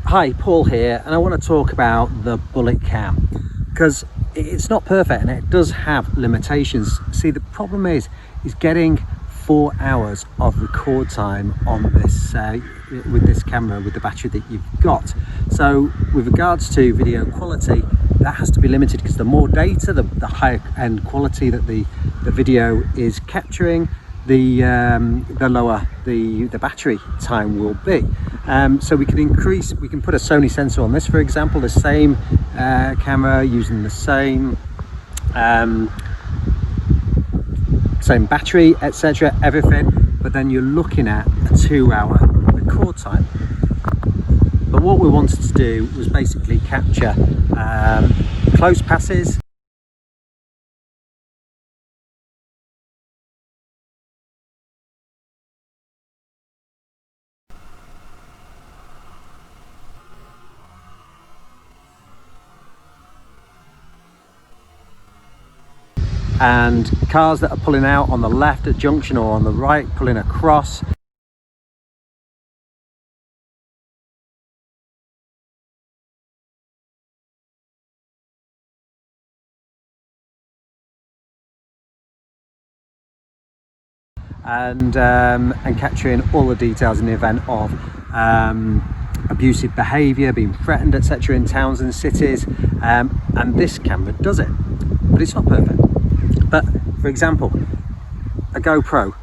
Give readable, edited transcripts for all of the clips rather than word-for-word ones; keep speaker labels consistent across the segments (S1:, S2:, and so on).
S1: Hi, Paul here, and I want to talk about the Bullet Cam because it's not perfect and it does have limitations. See, the problem is getting 4 hours of record time on this with this camera with the battery that you've got. So with regards to video quality, that has to be limited because the more data, the higher end quality that the video is capturing, the lower the battery time will be. So we can put a Sony sensor on this, for example, the same camera using the same battery, etc., everything, but then you're looking at a 2-hour record time. But what we wanted to do was basically capture close passes, and cars that are pulling out on the left at junction or on the right pulling across. And capturing all the details in the event of abusive behaviour, being threatened, etc., in towns and cities. And this camera does it, but it's not perfect. But for example, a GoPro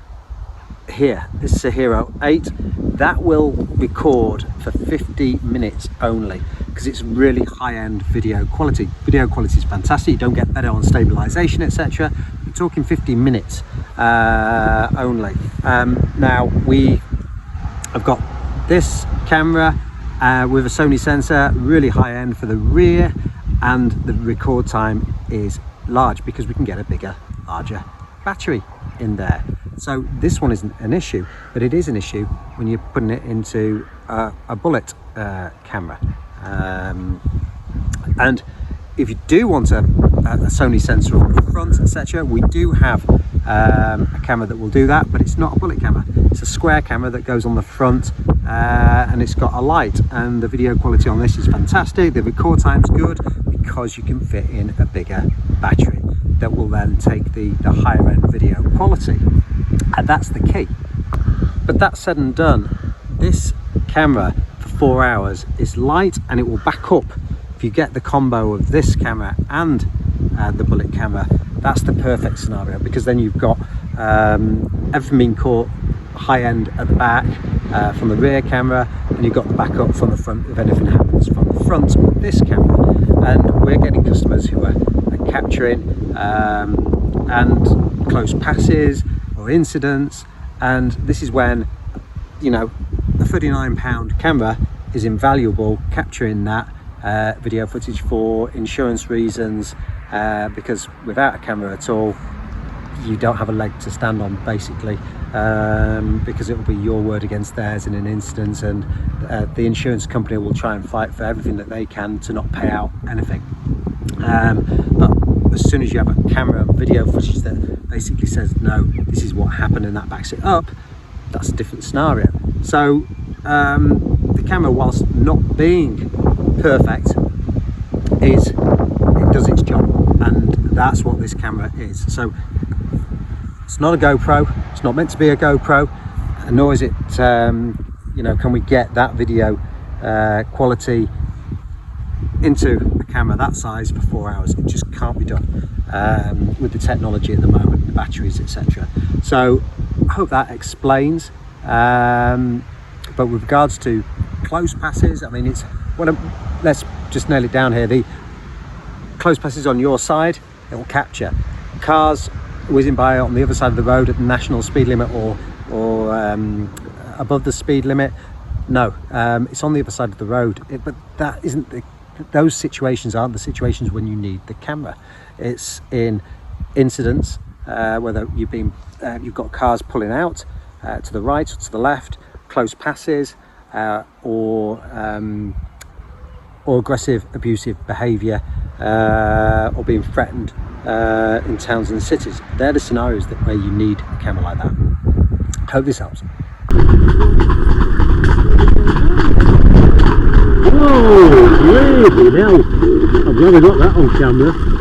S1: here, this is a Hero 8, that will record for 50 minutes only because it's really high-end video quality. Video quality is fantastic, you don't get better on stabilization, etc. We're talking 50 minutes only. Now we have got this camera with a Sony sensor, really high-end for the rear, and the record time is large because we can get a larger battery in there. So this one isn't an issue, but it is an issue when you're putting it into a bullet camera. And if you do want a Sony sensor on the front, etc., we do have a camera that will do that, but it's not a bullet camera. It's a square camera that goes on the front, and it's got a light, and the video quality on this is fantastic. The record time's good because you can fit in a bigger battery that will then take the higher end video quality, and that's the key. But that said and done, this camera for 4 hours is light, and it will back up. If you get the combo of this camera and the bullet camera, that's the perfect scenario, because then you've got everything being caught high end at the back from the rear camera, and you've got the backup from the front if anything happens from the front with this camera. And we're getting customers who are capturing and close passes or incidents, and this is when, you know, a £39 camera is invaluable capturing that video footage for insurance reasons, because without a camera at all you don't have a leg to stand on, basically, because it will be your word against theirs in an instance, and the insurance company will try and fight for everything that they can to not pay out anything. But as soon as you have a camera and video footage that basically says, no, this is what happened, and that backs it up, that's a different scenario. So the camera, whilst not being perfect, it does its job, and that's what this camera is. So it's not a GoPro, it's not meant to be a GoPro, and nor is it you know, can we get that video quality into a camera that size for 4 hours? It just can't be done with the technology at the moment, the batteries, etc. So I hope that explains. But with regards to close passes, I mean, let's just nail it down here. The close passes on your side, it will capture. Cars whizzing by on the other side of the road at the national speed limit or above the speed limit, no, it's on the other side of the road. But that isn't those situations aren't the situations when you need the camera. It's in incidents, whether you've got cars pulling out to the right or to the left, close passes, or aggressive, abusive behaviour, or being threatened in towns and cities. They're the scenarios where you need a camera like that. Hope this helps.
S2: Bloody hell. I'm glad I got that on camera.